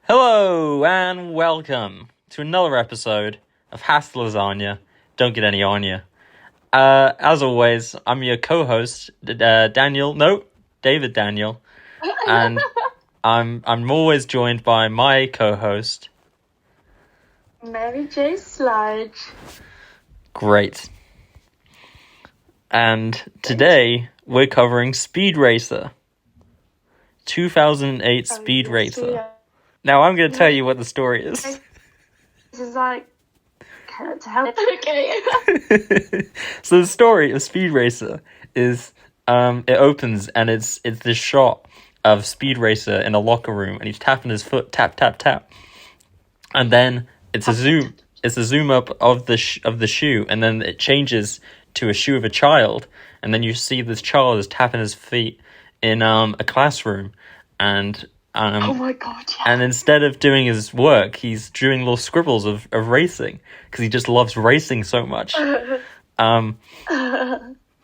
Hello and welcome to another episode of Hasta Lasagna. Don't get any on you. As always, I'm your co-host, David Daniel, and I'm always joined by my co-host, Mary J. Sludge. Great. And today we're covering Speed Racer, 2008 Speed Racer. Now I'm going to tell you what the story is. This is like... Okay. So the story of Speed Racer is, it opens and it's this shot of Speed Racer in a locker room and he's tapping his foot, tap, tap, tap. And then it's a zoom up of the shoe, and then it changes to a shoe of a child, and then you see this child is tapping his feet in a classroom, and oh my god, yeah. And instead of doing his work, he's doing little scribbles of racing because he just loves racing so much. And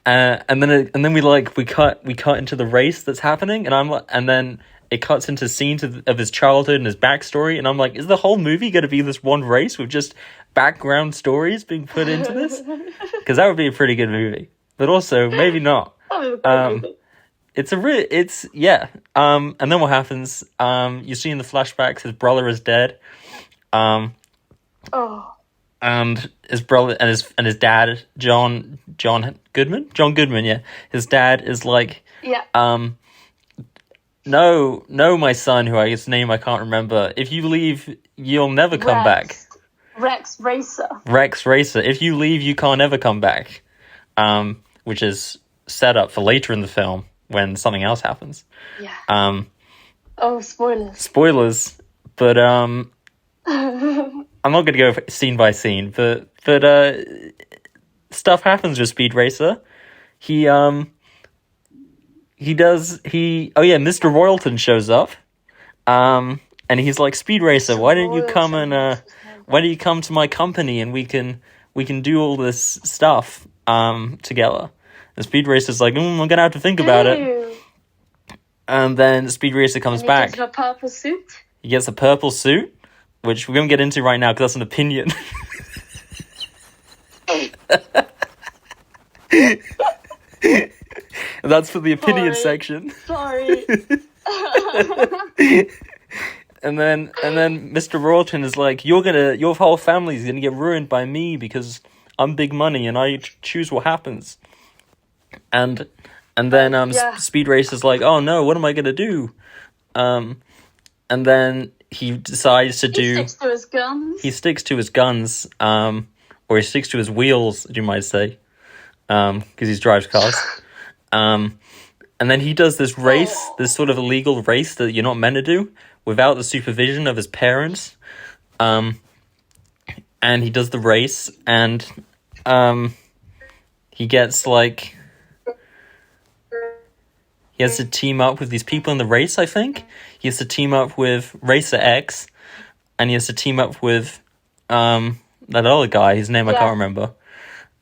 then we cut into the race that's happening, and then it cuts into scenes of his childhood and his backstory, and I'm like, is the whole movie going to be this one race with just background stories being put into this? Because that would be a pretty good movie, but also maybe not. And then what happens? You see in the flashbacks his brother is dead. And his brother and his dad, John Goodman, yeah. His dad is like, no, my son, who his name I can't remember. If you leave, you'll never come back. Rex Racer. If you leave, you can't ever come back. Which is set up for later in the film when something else happens. Yeah. Spoilers. Spoilers, but I'm not going to go scene by scene, but stuff happens with Speed Racer. Mr. Royalton shows up, and he's like, Speed Racer, why don't you come to my company and we can do all this stuff together? And Speed Racer's like, I'm gonna have to think about it. And then Speed Racer comes back. He gets a purple suit. He gets a purple suit, which we're gonna get into right now because that's an opinion. That's for the opinion section. Sorry. And then Mr. Royalton is like, your whole family's gonna get ruined by me because I'm big money and I choose what happens. And then Speed Racer's like, oh no, what am I gonna do? And then he decides to do. He sticks to his guns. He sticks to his guns, or he sticks to his wheels, you might say, because he drives cars. And then he does this race, this sort of illegal race that you're not meant to do, without the supervision of his parents. And he does the race, and he gets like. He has to team up with these people in the race, I think. He has to team up with Racer X, and he has to team up with that other guy, his name I can't remember.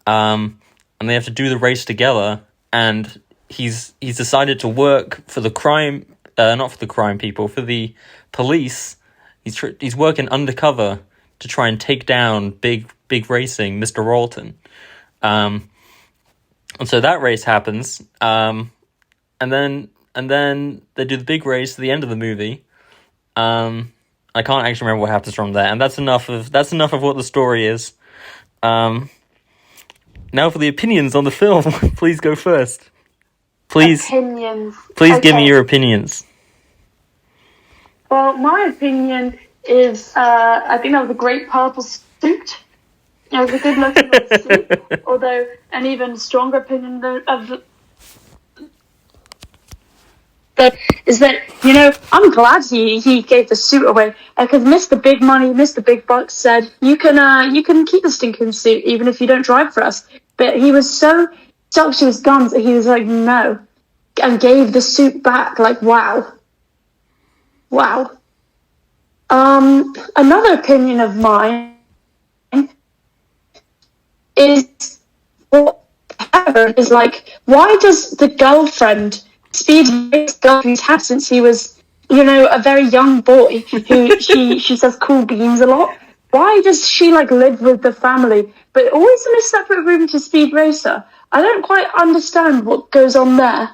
And they have to do the race together, and he's decided to work for the crime, not for the crime people, for the police. He's working undercover to try and take down big racing, Mr. Royalton. And so that race happens. And then they do the big race at the end of the movie. I can't actually remember what happens from there, and that's enough of what the story is. Now for the opinions on the film, please go first. Please give me your opinions. Well, my opinion is, I think that was a great purple suit. It was a good looking little suit. Although, an even stronger opinion is that, I'm glad he gave the suit away, because Mr. Big Money, Mr. Big Bucks said, you can keep the stinking suit even if you don't drive for us. But he was so stuck to his guns that he was like, no, and gave the suit back. Like, wow. Another opinion of mine is, like, why does the girlfriend Speed's girlfriend had since he was a very young boy who she says cool beans a lot. Why does she like live with the family, but always in a separate room to Speed Racer? I don't quite understand what goes on there.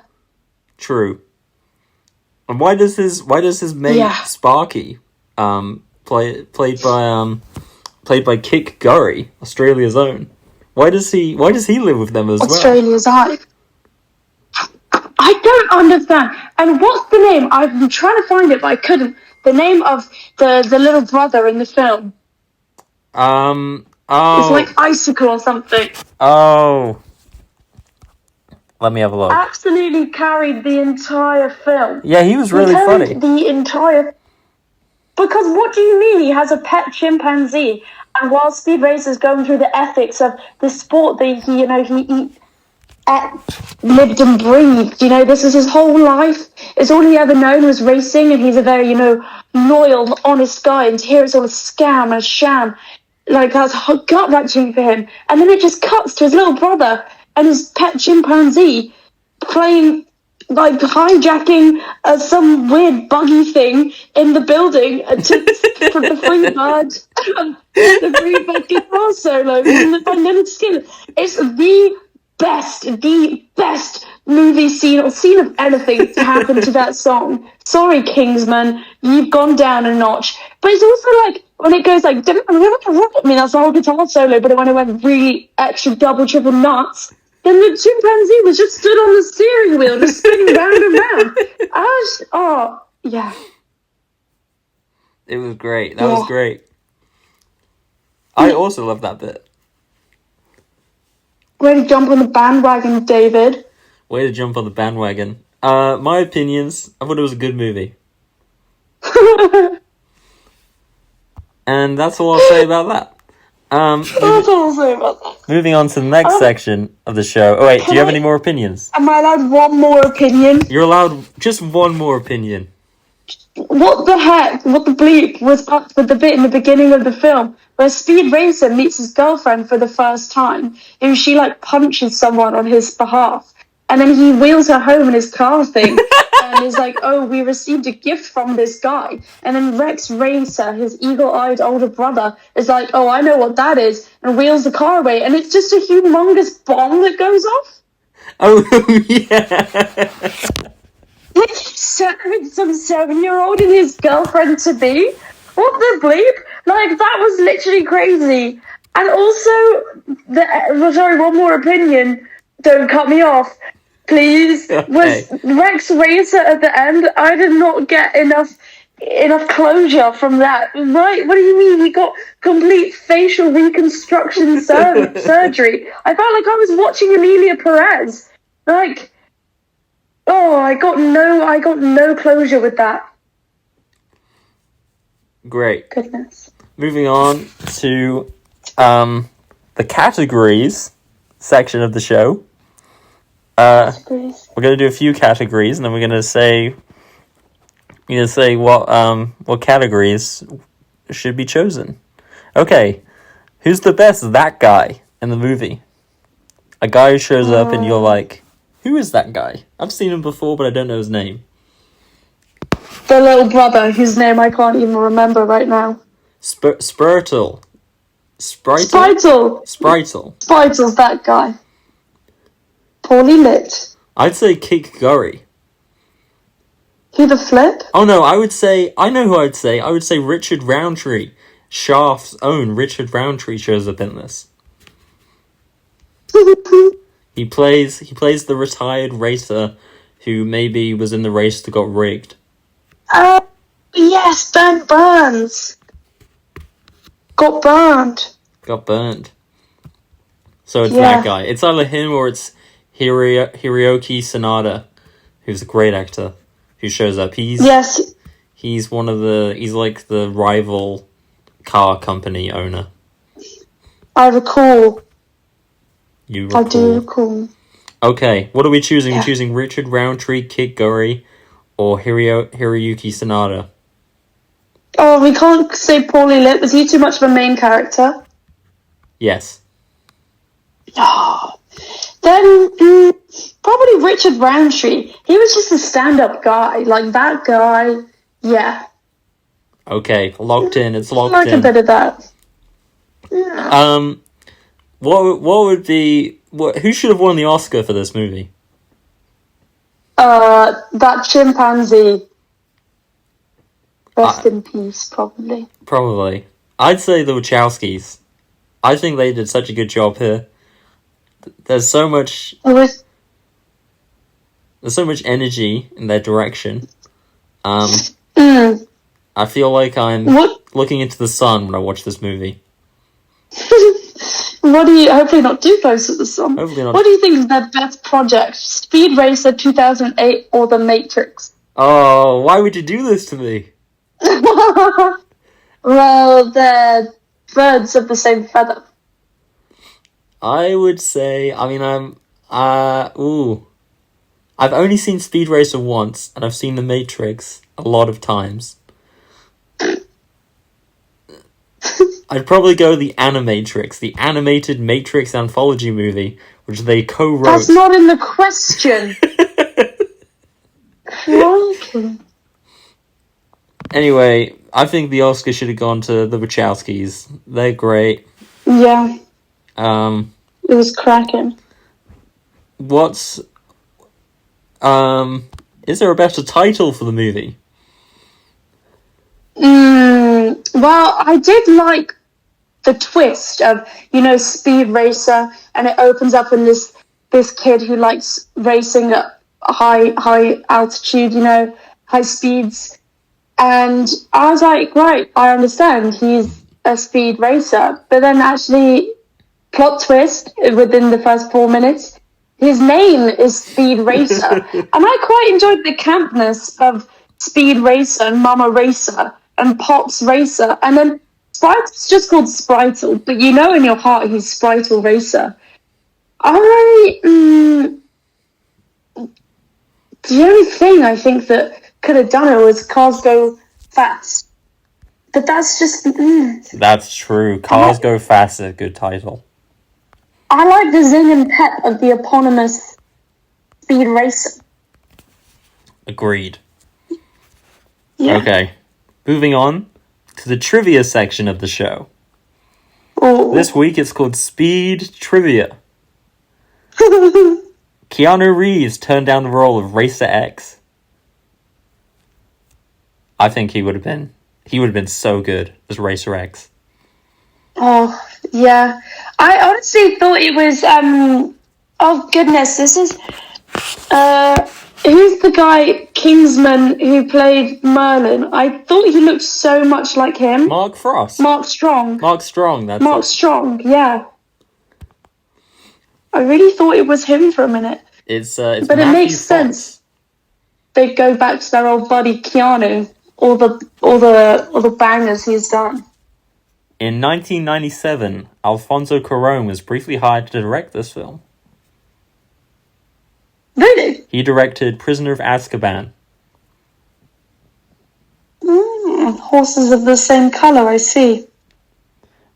True. And why does his mate Sparky played by Kick Gurry, Australia's own? Why does he live with them as Australia's eye. I don't understand. And what's the name? I've been trying to find it, but I couldn't. The name of the little brother in the film. Oh. It's like Icicle or something. Oh. Let me have a look. Absolutely carried the entire film. Yeah, he was really funny. The entire... Because what do you mean he has a pet chimpanzee? And while Speed Racer's going through the ethics of the sport that he lived and breathed, this is his whole life. It's all he ever known was racing, and he's a very, loyal, honest guy, and here it's all a scam and a sham. Like, that's gut-wrenching for him. And then it just cuts to his little brother and his pet chimpanzee playing, like, hijacking some weird buggy thing in the building for the Freebird, the Freebird guitar solo by Leonard Skinner. It's the best movie scene or scene of anything to happen to that song. Sorry, Kingsman, you've gone down a notch. But it's also like, when it goes like, I mean, that's the whole guitar solo, but when it went really extra double, triple nuts, then the chimpanzee was just stood on the steering wheel, just spinning round and round. Yeah. It was great. That was great. I also love that bit. Way to jump on the bandwagon, David. Way to jump on the bandwagon. My opinions, I thought it was a good movie. And that's all I'll say about that. That's all I'll say about that. Moving on to the next section of the show. Oh wait, do you have any more opinions? Am I allowed one more opinion? You're allowed just one more opinion. What the heck? What the bleep was up with the bit in the beginning of the film where Speed Racer meets his girlfriend for the first time, and she like punches someone on his behalf, and then he wheels her home in his car thing, and is like, "Oh, we received a gift from this guy," and then Rex Racer, his eagle-eyed older brother, is like, "Oh, I know what that is," and wheels the car away, and it's just a humongous bomb that goes off. Oh yeah. Some 7-year-old and his girlfriend to be. What the bleep? Like, that was literally crazy. And also, sorry, one more opinion. Don't cut me off, please. Okay. Was Rex Racer at the end? I did not get enough closure from that. Right? What do you mean? He got complete facial reconstruction surgery. I felt like I was watching Emilia Perez. Like, oh, I got no closure with that. Great. Goodness. Moving on to the categories section of the show. We're gonna do a few categories, and then we're gonna say what categories should be chosen. Okay, who's the best that guy in the movie? A guy who shows up and you're like, who is that guy? I've seen him before, but I don't know his name. The little brother, whose name I can't even remember right now. Spirtle. Spritel. Spritel's that guy. Poorly lit. I'd say Kick Gurry. Who the flip? Oh no, I know who I'd say. I would say Richard Roundtree. Shaft's own Richard Roundtree shows up in this. He plays the retired racer who maybe was in the race that got rigged. Oh, yes, Ben Burns. Got burned. So it's that guy. It's either him or it's Hiroki Sanada, who's a great actor, who shows up. He's like the rival car company owner. I recall. You recall. I do recall. Okay, what are we choosing? Yeah. We're choosing Richard Roundtree, Kick Gurry, or Hiroyuki Sanada. Oh, we can't say poorly lit. Was he too much of a main character? Yes. No. Then, probably Richard Roundtree. He was just a stand-up guy. Like, that guy, Yeah. Okay, locked in. It's I locked like in. a bit of that. Yeah. What would be who should have won the Oscar for this movie? That chimpanzee. Rest I, in peace, probably. Probably. I'd say the Wachowskis. I think they did such a good job here. There's so much It was. energy in their direction. Mm. I feel like I'm What? looking into the sun when I watch this movie. What do you? Hopefully not too close to the sun. Hopefully not. What do you think is their best project? Speed Racer 2008 or The Matrix? Oh, why would you do this to me? Well, they're birds of the same feather. I would say, I've only seen Speed Racer once, and I've seen The Matrix a lot of times. I'd probably go the Animatrix, the animated Matrix anthology movie, which they co-wrote. That's not in the question. Crikey. Anyway, I think the Oscar should have gone to the Wachowskis. They're great. Yeah, It it was cracking. What's is there a better title for the movie? Well, I did like the twist of, Speed Racer, and it opens up in this kid who likes racing at high altitude, high speeds. And I was like, right, I understand he's a speed racer. But then actually, plot twist within the first 4 minutes, his name is Speed Racer. And I quite enjoyed the campness of Speed Racer and Mama Racer and Pops Racer. And then Sprite's just called Spritle, but in your heart he's Spritle Racer. The only thing I think that could have done it was Cars Go Fast. But that's just... That's true. Cars Go Fast is a good title. I like the zing and pep of the eponymous Speed Racer. Agreed. Yeah. Okay. Moving on to the trivia section of the show. Ooh. This week it's called Speed Trivia. Keanu Reeves turned down the role of Racer X. I think he would have been so good as Racer X. Oh, yeah. I honestly thought it was, oh goodness, this is, who's the guy, Kingsman, who played Merlin? I thought he looked so much like him. Mark Frost. Mark Strong. Mark Strong, that's Mark it. Strong, yeah. I really thought it was him for a minute. It's but Matthew it makes Fox. sense. They go back to their old buddy Keanu. All the bangers he's done. In 1997, Alfonso Cuarón was briefly hired to direct this film. Really? He directed Prisoner of Azkaban. Horses of the same colour, I see.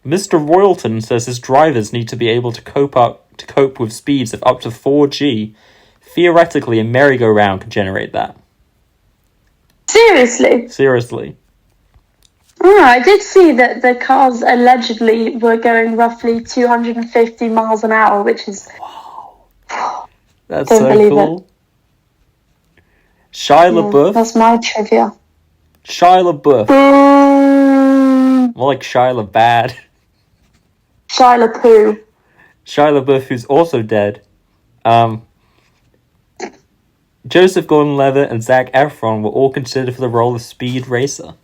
Mr. Royalton says his drivers need to be able to cope with speeds of up to 4G. Theoretically, a merry-go-round could generate that. Seriously. I did see that the cars allegedly were going roughly 250 miles an hour, which is... Wow. That's Don't so cool. It. Shia LaBeouf. That's my trivia. Shia LaBeouf. More like Shia LaBad. Shia LaPoo. Shia LaBeouf, who's also dead. Joseph Gordon-Levitt and Zac Efron were all considered for the role of Speed Racer.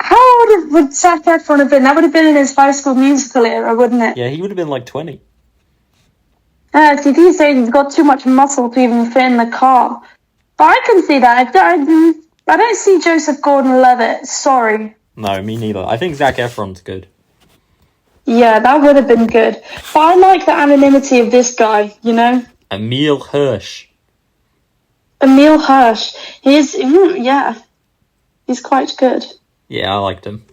How old would Zac Efron have been? That would have been in his High School Musical era, wouldn't it? Yeah, he would have been like 20. See, these days he's got too much muscle to even fit in the car. But I can see that. I don't see Joseph Gordon-Levitt. Sorry. No, me neither. I think Zac Efron's good. Yeah, that would have been good. But I like the anonymity of this guy, Emile Hirsch. Emile Hirsch. He's quite good. Yeah, I liked him.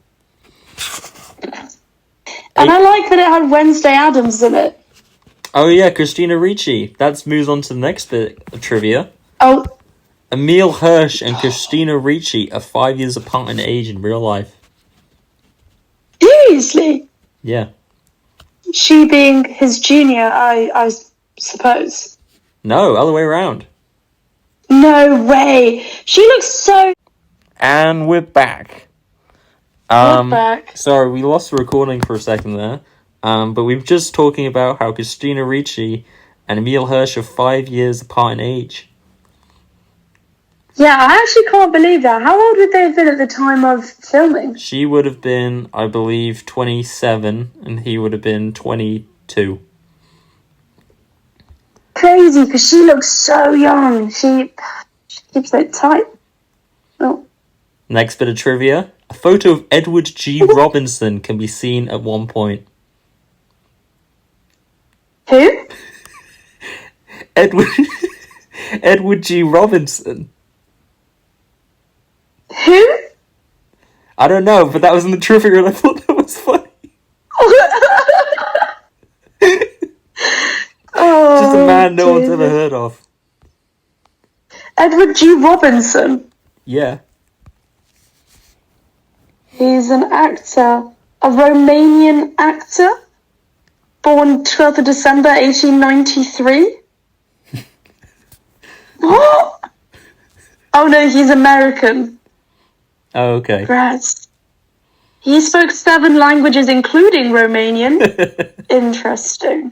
And I like that it had Wednesday Addams in it. Oh yeah, Christina Ricci. That moves on to the next bit of trivia. Oh, Emil Hirsch and Christina Ricci are 5 years apart in age in real life. Seriously? Yeah. She being his junior, I suppose. No, other way around. No way. She looks so... And we're back. We're back. Sorry, we lost the recording for a second there. But we were just talking about how Christina Ricci and Emil Hirsch are 5 years apart in age. Yeah, I actually can't believe that. How old would they have been at the time of filming? She would have been, I believe, 27, and he would have been 22. Crazy, because she looks so young. She keeps it tight. Oh. Next bit of trivia. A photo of Edward G. Robinson can be seen at one point. Who? Edward G. Robinson. Who? I don't know, but that was in the trivia and I thought that was funny. Oh, Just a man no one's dear. ever heard of. Edward G. Robinson. Yeah. He's an actor. A Romanian actor. Born 12th of December 1893. What? Oh no, he's American. Oh, okay. Congrats. He spoke 7 languages, including Romanian. Interesting.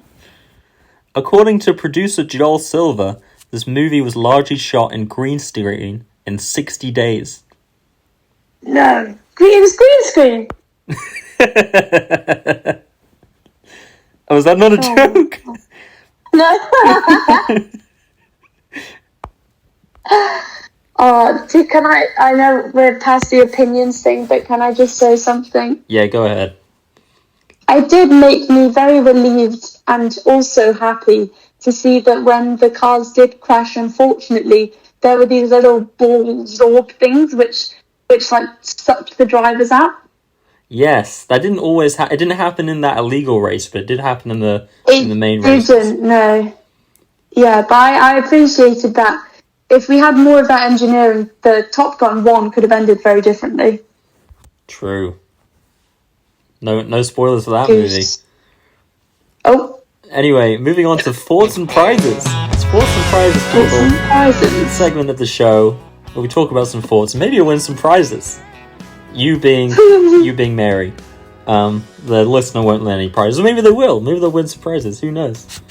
According to producer Joel Silver, this movie was largely shot in green screen in 60 days. No. It was green screen. Oh, is that not a joke? No. Can I know we're past the opinions thing, but can I just say something? Yeah, go ahead. It did make me very relieved and also happy to see that when the cars did crash, unfortunately, there were these little balls or things which like sucked the drivers out. Yes, that didn't always it didn't happen in that illegal race, but it did happen in the main race. It didn't, no. Yeah, but I appreciated that. If we had more of that engineering, the Top Gun 1 could have ended very differently. True. No spoilers for that movie. Oh. Anyway, moving on to thoughts and prizes. It's thoughts and prizes, people. Thoughts and prizes. Segment of the show where we talk about some thoughts. Maybe you'll win some prizes. You being Mary. The listener won't win any prizes. Or maybe they will. Maybe they'll win some prizes. Who knows?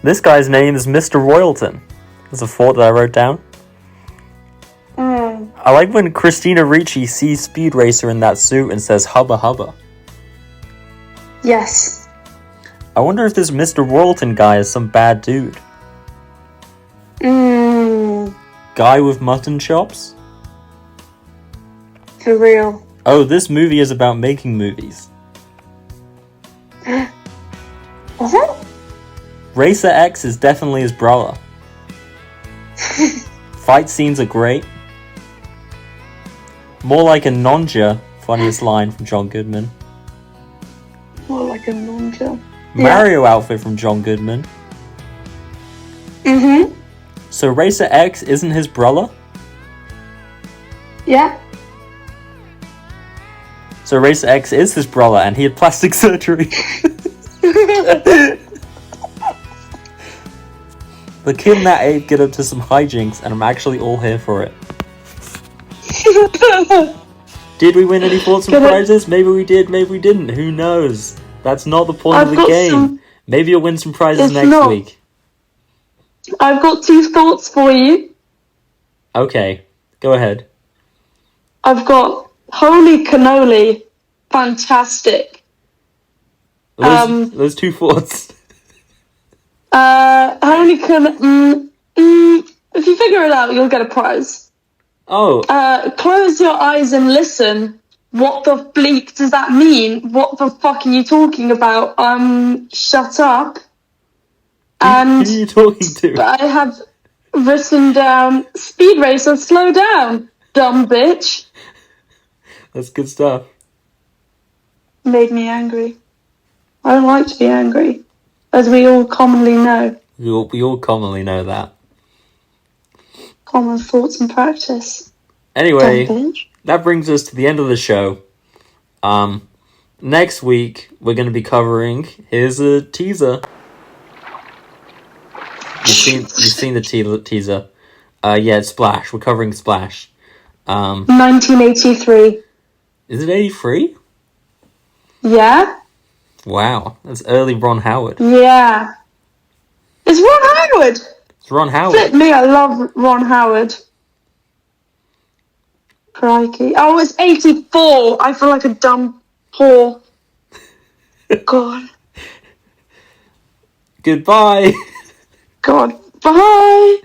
This guy's name is Mr. Royalton. There's a thought that I wrote down. I like when Christina Ricci sees Speed Racer in that suit and says hubba hubba. Yes. I wonder if this Mr. Royalton guy is some bad dude. Guy with mutton chops? For real. Oh, this movie is about making movies. Is it? Racer X is definitely his brother. Fight scenes are great. More like a nonja, funniest line from John Goodman. More like a nonja. Mario outfit from John Goodman. So Racer X isn't his brother? Yeah. So Racer X is his brother and he had plastic surgery. The kid and that ape get up to some hijinks and I'm actually all here for it. Did we win any thoughts and prizes? Maybe we did, maybe we didn't. Who knows? That's not the point of the game. Maybe you'll win some prizes next week. I've got 2 thoughts for you. Okay, go ahead. I've got holy cannoli, fantastic. Those 2 thoughts. Holy cannoli. If you figure it out, you'll get a prize. Oh. Close your eyes and listen. What the bleep does that mean? What the fuck are you talking about? Shut up. And who are you talking to? I have written down Speed Racer, slow down, dumb bitch. That's good stuff. Made me angry. I don't like to be angry, as we all commonly know. We all commonly know that. Common thoughts and practice. Anyway, Dumb bitch. that brings us to the end of the show. Next week we're going to be covering. Here's a teaser. You've seen the teaser. Yeah, it's Splash. We're covering Splash. 1983. Is it 83? Yeah? Wow, that's early Ron Howard. Yeah. It's Ron Howard! It's Ron Howard. Flip me, I love Ron Howard. Crikey. Oh, it's 84. I feel like a dumb whore. God. Goodbye. God. Bye.